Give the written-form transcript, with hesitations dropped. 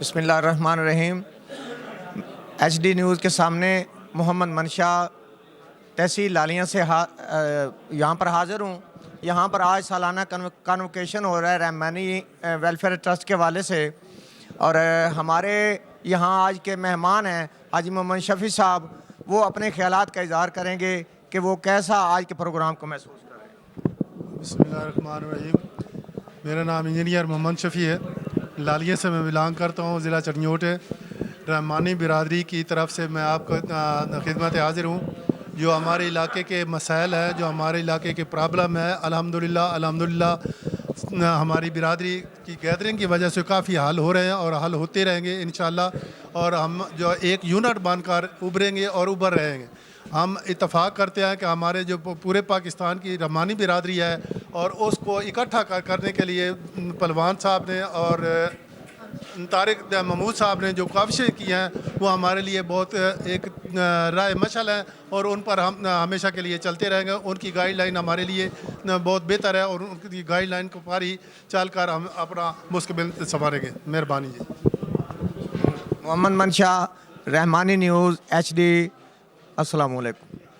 بسم اللہ الرحمن الرحیم۔ ایچ ڈی نیوز کے سامنے محمد منشا تحصیل لالیاں سے یہاں پر حاضر ہوں۔ یہاں پر آج سالانہ کنوکیشن ہو رہا ہے رحمانی ویلفیئر ٹرسٹ کے حوالے سے، اور ہمارے یہاں آج کے مہمان ہیں حاجی محمد شفیع صاحب۔ وہ اپنے خیالات کا اظہار کریں گے کہ وہ کیسا آج کے پروگرام کو محسوس کر رہے ہیں۔ بسم اللہ الرحمن الرحیم۔ میرا نام انجینئر محمد شفیع ہے، لالیے سے میں بلانگ کرتا ہوں، ضلع چٹنیوٹ ہے۔ رحمانی برادری کی طرف سے میں آپ کو خدمت حاضر ہوں۔ جو ہمارے علاقے کے مسائل ہیں، جو ہمارے علاقے کے پرابلم ہے، الحمدللہ ہماری برادری کی گیدرنگ کی وجہ سے کافی حل ہو رہے ہیں اور حل ہوتے رہیں گے انشاءاللہ، اور ہم جو ایک یونٹ بن کر ابھریں گے اور ابھر رہیں گے۔ ہم اتفاق کرتے ہیں کہ ہمارے جو پورے پاکستان کی رحمانی برادری ہے اور اس کو اکٹھا کرنے کے لیے پلوان صاحب نے اور طارق محمود صاحب نے جو کوششیں کی ہیں وہ ہمارے لیے بہت ایک راہ مشعل ہے، اور ان پر ہم ہمیشہ کے لیے چلتے رہیں گے۔ ان کی گائیڈ لائن ہمارے لیے بہت بہتر ہے، اور ان کی گائیڈ لائن کو پر ہی چل کر ہم اپنا مستقبل سنواریں گے۔ مہربانی جی۔ محمد منشا، رحمانی نیوز، ایچ ڈی، السلام علیکم۔